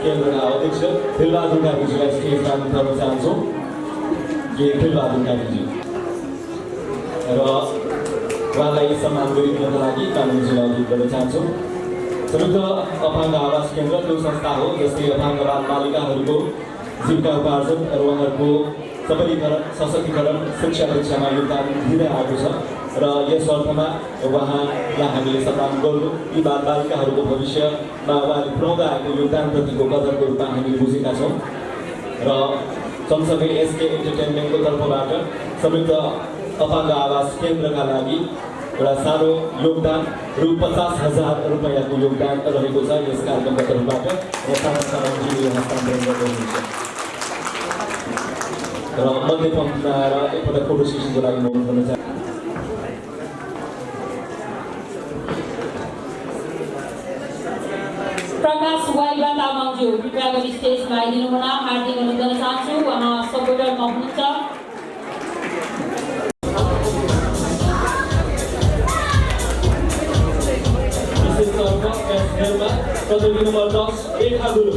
केन्द्रका अध्यक्ष दिलबहादुर कार्कीज्यूलाई स्टेजमा उठाउन चाहन्छौँ। दिलबहादुर कार्कीज्यू र उहाँलाई सम्मान गरिदिनको लागि कानुनीज्यूलाई अनुरोध गर्न चाहन्छौँ। संयुक्त अपाङ्ग आवास केन्द्र त्यो संस्था हो जसले अपाङ्ग बालबालिकाहरूको जीविका उपार्जन र उहाँहरूको सबलीकरण, सशक्तिकरण, शिक्षा दीक्षामा योगदान दिँदै आएको छ र यस अर्थमा उहाँलाई हामीले सम्मान गर्नु यी बालबालिकाहरूको भविष्यमा उहाँले पुर्याउँदै आएको योगदानप्रतिको कदरको रूपमा हामीले बुझेका छौँ र सँगसँगै एसके इन्टरटेनमेन्टको तर्फबाट संयुक्त अपाङ्ग आवास केन्द्रका लागि एउटा सानो योगदान रु 50,000 रुपैयाँको योगदान रहेको छ यस कार्यक्रमका तर्फबाट र सामाजिक हस्तान्तरण गर्नुहुन्छ र मध्य पङ्क्तिमा आएर एकपल्ट फोटो सेसनको लागि म गर्न चाहन्छु। प्रकाश वाइबा तामाङज्यू कृपया गरी स्टेजमा आइदिनु हुन हार्दिक अनुरोध गर्न चाहन्छु। उहाँ सपोर्टरमा हुनुहुन्छ। नम्बर 10 रेखा गुरुङ।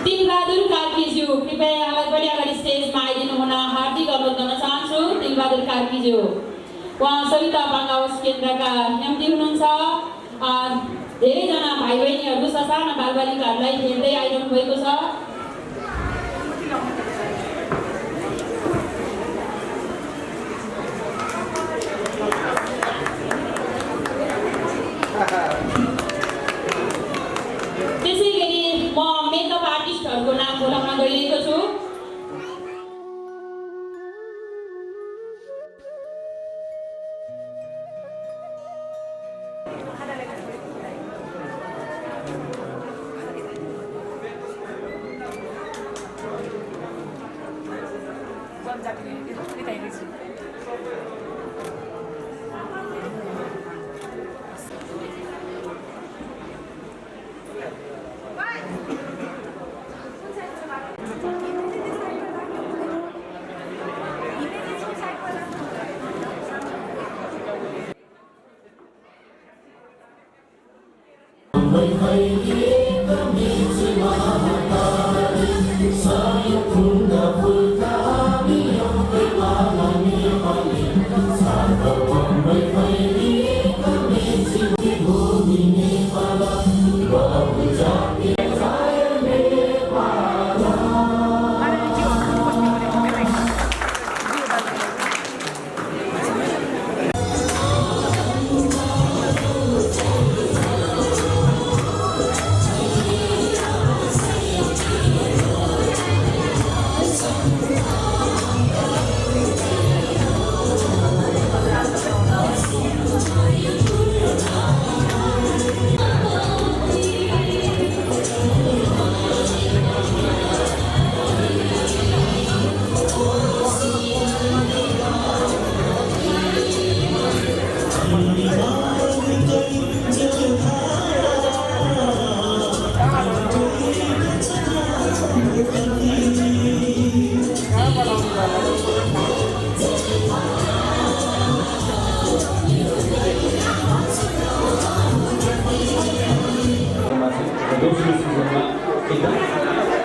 दिलबहादुर कार्कीज्यू कृपया यहाँलाई पनि अगाडि स्टेजमा आइदिनु हुन हार्दिक अनुरोध गर्न चाहन्छु। दिलबहादुर कार्कीज्यू उहाँ सविता अपाङ्ग आवास केन्द्रका एमडी हुनुहुन्छ। धेरैजना भाइ बहिनीहरू ससाना बालबालिकाहरूलाई हेर्दै आइरहनु भएको छ। त्यसै गरी म मेकअप आर्टिस्टहरूको नाम बोलाउन गइरहेको छु।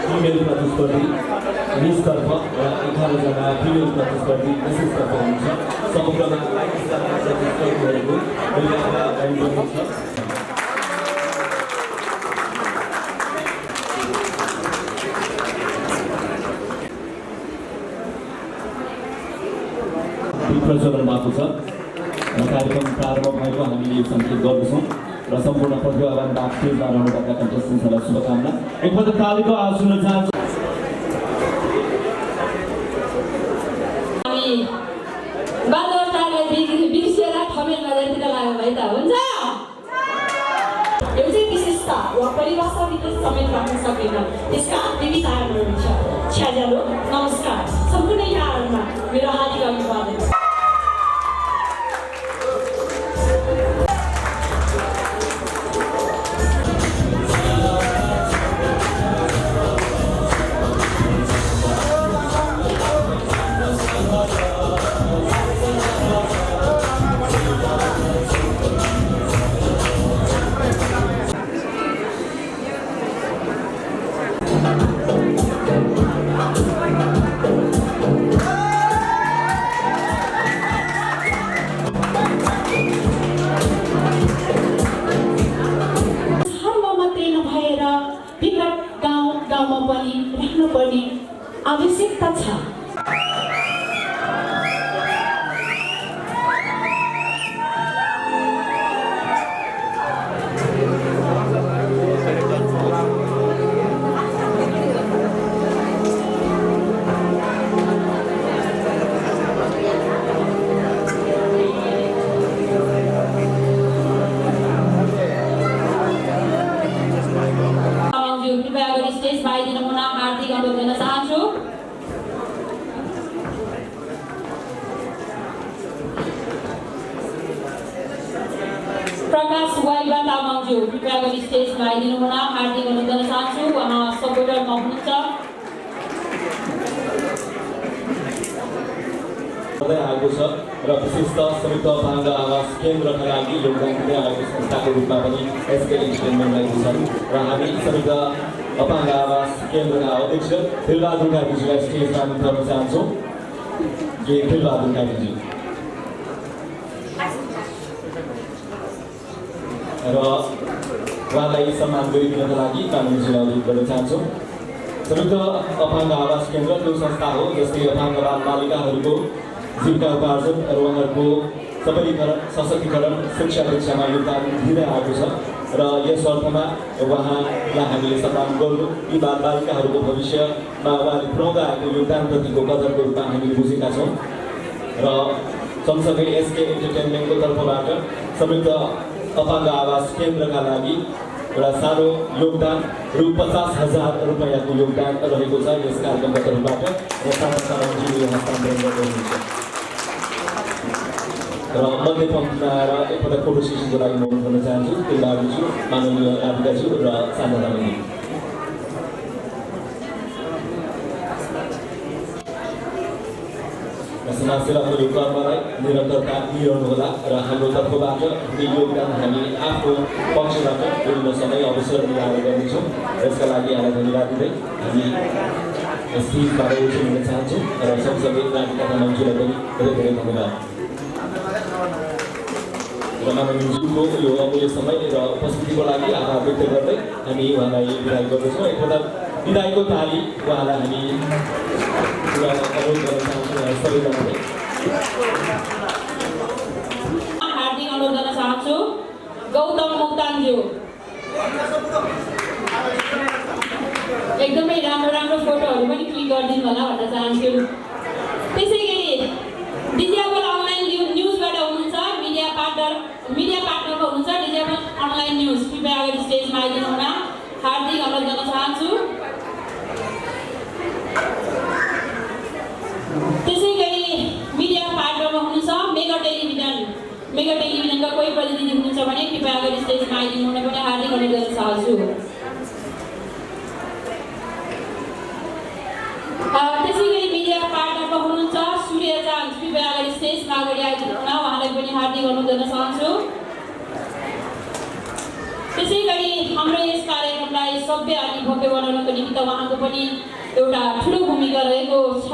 फिमेल प्रतिस्पर्धी निजतर्फ र 11जना फिमेल प्रतिस्पर्धी मेसेजतर्फ हुन्छ। समग्रमा 22जना प्रतिस्पर्धीहरूको मूल्याङ्कन गरिएको छ। प्रज्वलन भएको छ। कार्यक्रम प्रारम्भ भएको हामीले यो सङ्केत गर्दछौँ र सम्पूर्ण प्रतिभावान बास्टेजमा रहनुभएका कन्टेस्टेन्ट्सहरूलाई शुभकामना। एकपल्ट तालीको आवाज सुन्न चाहन्छु। हामी बालबालिकालाई बिर्सिएर ठमेल नजरतिर लाग्यो भाइ त हुन्छ। यो चाहिँ विशेषता वा परिभाषाभित्र समेत राख्न सकेन। यसका विविध कारणहरू हुन्छ। छ्याजालो नमस्कार सम्पूर्ण यहाँहरूमा मेरो हार्दिक अभिवादन। गर्ने आवश्यकता छ। कृपया अगाडि स्टेजमा आइदिनु हुन हार्दिक अनुरोध गर्न चाहन्छु। प्रकाश वाइबा तामाङज्यू कृपया अगाडि स्टेजमा आइदिनु हुन हार्दिक अनुरोध गर्न चाहन्छु। उहाँ सपोर्टरमा हुनुहुन्छ। आएको छ र विशेष त संयुक्त अपाङ्ग आवास केन्द्रका लागि योगदान दिँदै आएको संस्थाको रूपमा पनि एसके इन्टरटेनमेन्ट रहेको छ र हामी संयुक्त अपाङ्ग आवास केन्द्रका अध्यक्ष फिलबहादुर कार्कीज्यूलाई स्टेजमा आउन गर्न चाहन्छौँ। फिलबहादुर कार्कीज्यू र उहाँलाई सम्मान गरिदिनका लागि कानुनीज्यूलाई अनुरोध गर्न चाहन्छौँ। संयुक्त अपाङ्ग आवास केन्द्र त्यो संस्था हो जसले अपाङ्ग बालबालिकाहरूको जीविका उपार्जन र उहाँहरूको सबलीकरण सशक्तिकरण शिक्षा दीक्षामा योगदान दिँदै आएको छ र यस अर्थमा उहाँलाई हामीले सम्मान गर्नु यी बालबालिकाहरूको भविष्यमा उहाँले पुर्याउँदै आएको योगदानप्रतिको कदरको रूपमा हामीले बुझेका छौँ र सँगसँगै एसके इन्टरटेनमेन्टको तर्फबाट संयुक्त अपाङ्ग आवास केन्द्रका लागि एउटा सानो योगदान रु 50,000 रुपियाँको योगदान रहेको छ यस कार्यक्रमका तर्फबाट र सामाजिक हस्तान्तरण गर्नुहुन्छ र मध्य पङ्क्तिमा आएर एकपल्ट फोटो सेसनको लागि म गर्न चाहन्छु। फिलबहादुरज्यू, माननीय राधिकाज्यू र शान्ता तामाङज्यू। समाजसेवाको यो कर्मलाई निरन्तरता दिइरहनुहोला र हाम्रो तर्फबाट यो योगदान हामी आफ्नो पक्षबाट विभिन्न समय अवसर मिलाएर गर्नेछौँ। यसका लागि यहाँलाई धन्यवाद दिँदै हामी स्टेजबाट उठ्न चाहन्छौँ र सँगसँगै राधिका तामाङज्यूलाई पनि धेरै धेरै धन्यवाद र माननीयज्यूको यो अमूल्य समय र उपस्थितिको लागि आभार व्यक्त गर्दै हामी उहाँलाई विदाई गर्दछौँ। एकपल्ट विदाईको ताली उहाँलाई हामी अनुरोध गर्न चाहन्छौँ सबैजनाले। हार्दिक अनुरोध गर्न चाहन्छु गौतम मोक्तानज्यू एकदमै राम्रो राम्रो फोटोहरू पनि क्लिक गरिदिनु होला भन्न चाहन्छु। त्यसै गरी डिजिटल अनलाइन न्युजबाट हुनुहुन्छ मिडिया पार्टनरमा हुनुहुन्छ डिजिटल अनलाइन न्युज कृपया अगाडि स्टेजमा आइदिनु हुन हार्दिक अनुरोध गर्न चाहन्छु। त्यसै गरी मिडिया पार्टनरमा हुनुहुन्छ मेगा टेलिभिजनका कोही प्रतिनिधि हुनुहुन्छ भने कृपया अगाडि स्टेजमा आइदिनु हुन पनि हार्दिक अनुरोध गर्न चाहन्छु। त्यसै गरी मिडिया पार्टनरमा हुनुहुन्छ सूर्य चाँद कृपया अगाडि स्टेजमा अगाडि आइदिनु हुन उहाँलाई पनि हार्दिक अनुरोध गर्न चाहन्छु। त्यसै गरी हाम्रो यस कार्यक्रमलाई सभ्य अनि भव्य बनाउनको निमित्त उहाँको पनि एउटा ठुलो भूमिका रहेको छ।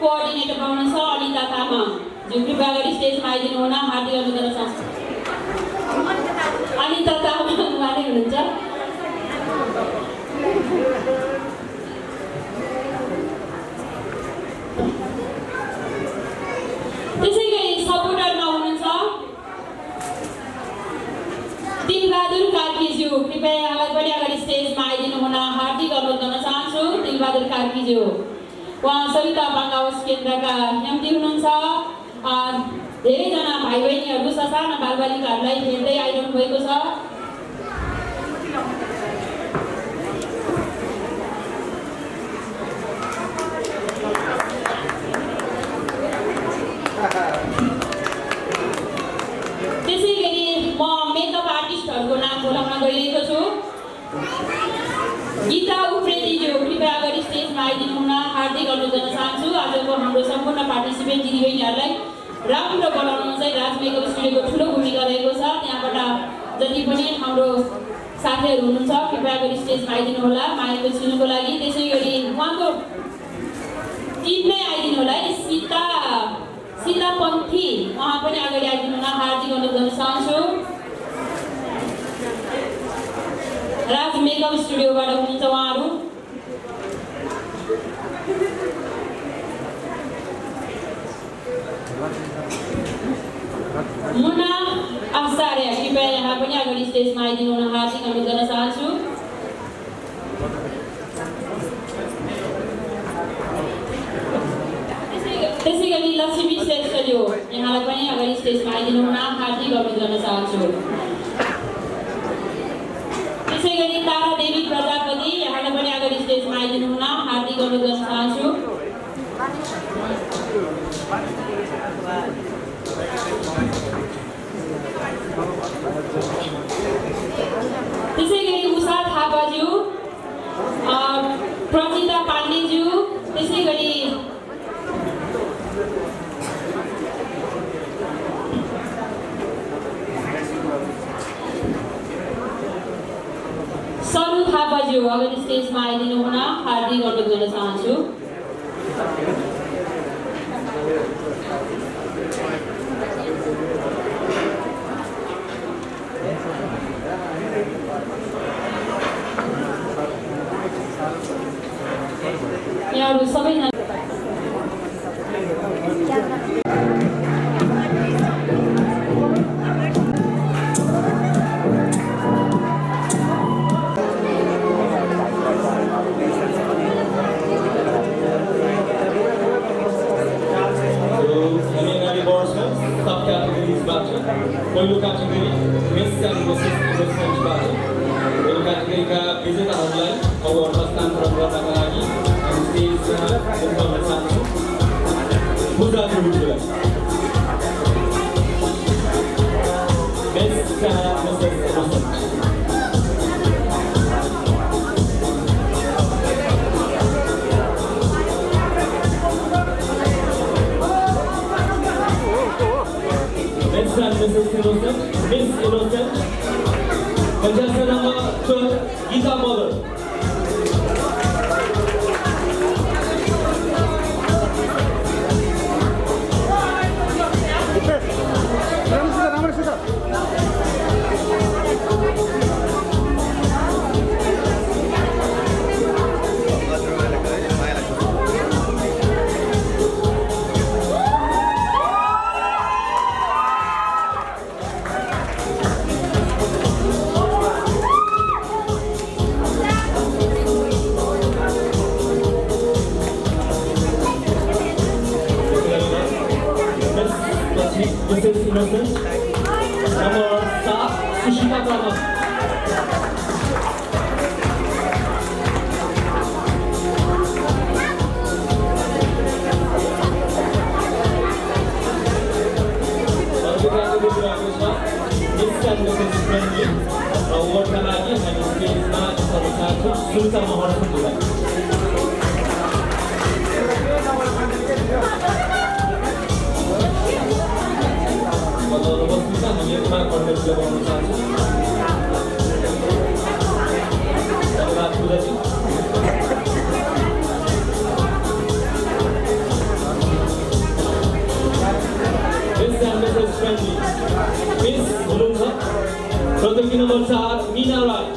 कोअर्डिनेटरमा हुनुहुन्छ अनिता तामाङ जो कृपया अगाडि स्टेजमा आइदिनु हुन हार्दिक अनुरोध गर्न चाहन्छु। अनिता तामाङ उहाँले हुनुहुन्छ। त्यसै गरी सपोर्टरमा हुनुहुन्छ दिलबहादुर कार्कीज्यू कृपया यहाँलाई पनि अगाडि स्टेजमा आइदिनु हुन हार्दिक अनुरोध गर्न चाहन्छु। दिलबहादुर कार्कीज्यू उहाँ संयुक्त अपाङ्ग आवास केन्द्रका एमडी हुनुहुन्छ। धेरैजना भाइ बहिनीहरू ससाना बालबालिकाहरूलाई हेर्दै आइरहनु भएको छ। त्यसै गरी म मेकअप आर्टिस्टहरूको नाम बोलाउन गइरहेको छु। गीता उप्रेतीज्यू कृपया अगाडि स्टेजमा आइदिनु हुन हार्दिक अनुरोध गर्न चाहन्छु। आजको हाम्रो सम्पूर्ण पार्टिसिपेन्ट दिदीबहिनीहरूलाई राम्रो बनाउन चाहिँ राज मेकअप स्टुडियोको ठुलो भूमिका रहेको छ। त्यहाँबाट जति पनि हाम्रो साथीहरू हुनुहुन्छ कृपया अगाडि स्टेजमा आइदिनु होला मायाको छिनुको लागि। त्यसै गरी उहाँको टिम नै आइदिनु होला है सीता पन्थी उहाँ पनि अगाडि आइदिनु हुन हार्दिक अनुरोध गर्न चाहन्छु। राज मेकअप स्टुडियोबाट हुनुहुन्छ उहाँहरू। स्टेजमा आइदिनु हुन हार्दिक अनुरोध गर्न चाहन्छु। त्यसैगरी लक्ष्मी श्रेष्ठज्यू यहाँलाई पनि अगाडि स्टेजमा आइदिनु हुन हार्दिक अनुरोध गर्न चाहन्छु। त्यसैगरी तारा देवी प्रजापति यहाँलाई पनि अगाडि स्टेजमा आइदिनु हुन हार्दिक अनुरोध गर्न चाहन्छु। त्यसैगरी उषा थापाज्यू, प्रजिता पाण्डेज्यू, त्यसैगरी सरू थापाज्यू अगाडि स्टेजमा आइदिनु हुन हार्दिक अनुरोध गर्न चाहन्छु। यहाँहरू सबैजना पहिलो क्याटेगोरी मिस एन्ड मिसेस इनोसेन्टबाट पहिलो क्याटेगोरीका विजेताहरूलाई अवार्ड हस्तान्तरण गर्नका लागि स्टेजमा उठाउन चाहन्छु। पूजा गुरुङलाई miss and Mrs Innocent. Miss Innocent, Miss Innocent, contestant number 12, Geeta Mother. Mrs. Innocent, number 7, Sushita Prabha. Miss and Mrs. Friendly, award ka lagi, and stage na sa Sulta Maharajan. Kalau lepas kita hanya cuma konten film orang saja. Terlalu sudah sih. Miss and Mrs. Friendly, Miss Ulunga, Protoki nomor 4, Mina Rai.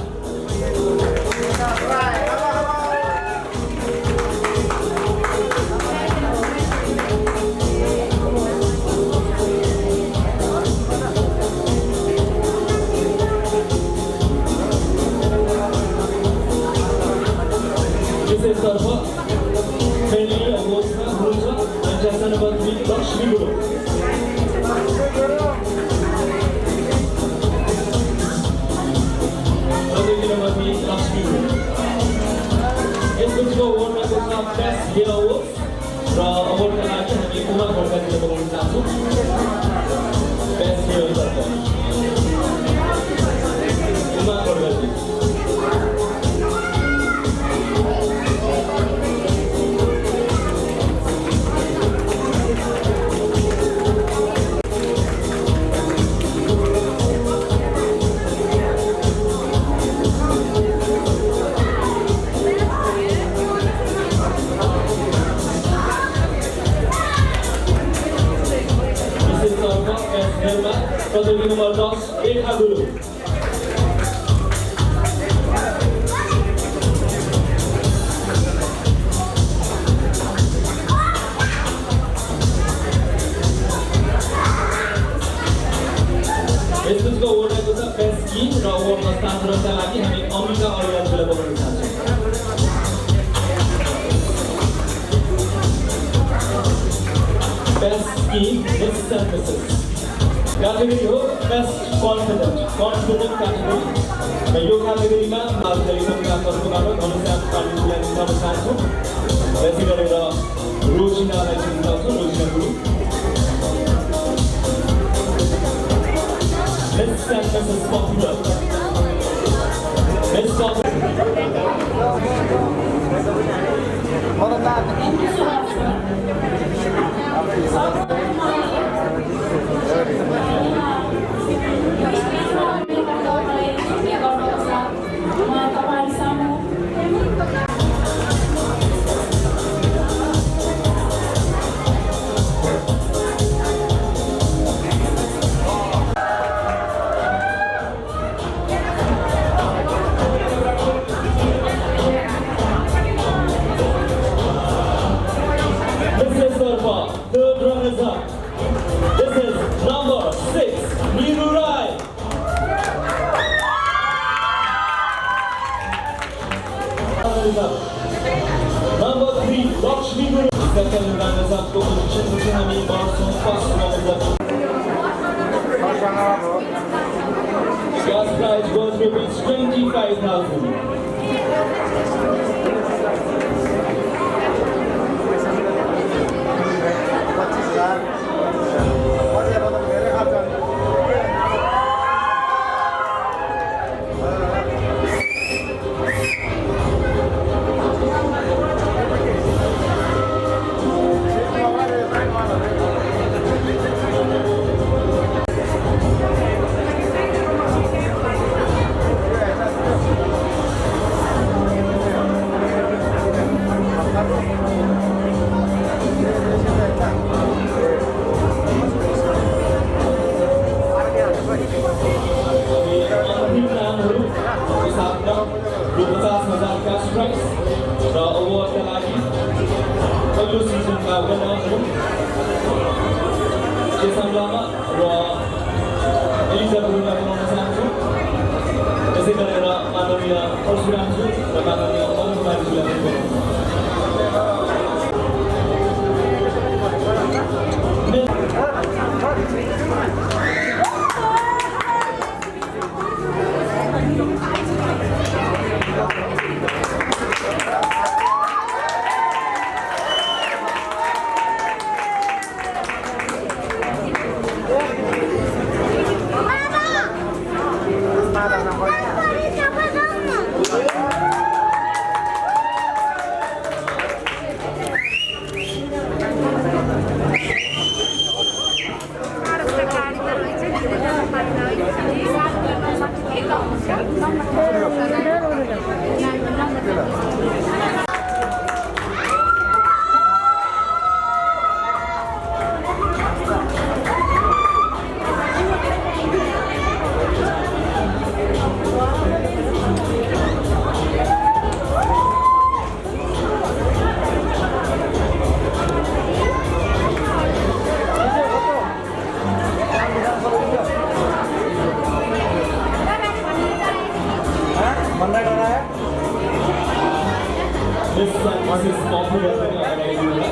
तर्फ friendly अवार्ड्समा हुनुहुन्छ contestant number 3 Lakshmi Gurung. प्रतियोगी number 3 Lakshmi Gurung. यसपछिको अवार्डमा छ best hair award र अवार्डका लागि हामी उमा खड्काजीले बोलाउन चाहन्छौँ। Best hair तर्फ उमा खड्काजी। प्रतियोगी नम्बर 10 रेखा गुरुङ। यसको अवार्ड आएको छ बेस्ट स्किन र scheme, Miss Synthesis. Category हो Best Confident category. र यो category-मा आजले फोटोग्राफरकोबाट घनश्याम पाण्डेलाई जिताउन चाहन्छु। त्यसै गरेर रोजिनालाई जिताउँछु, रोजिना Gurung. Miss Synthesis Popular. Miss Popular. Third runners up. This is number 6, Neeru Rai. Runners up. Number 3, Lakshmi Guru. Second runners up to position Mujinami Barson. First runners up. Cash prize was rupees 25,000. This is popular organization.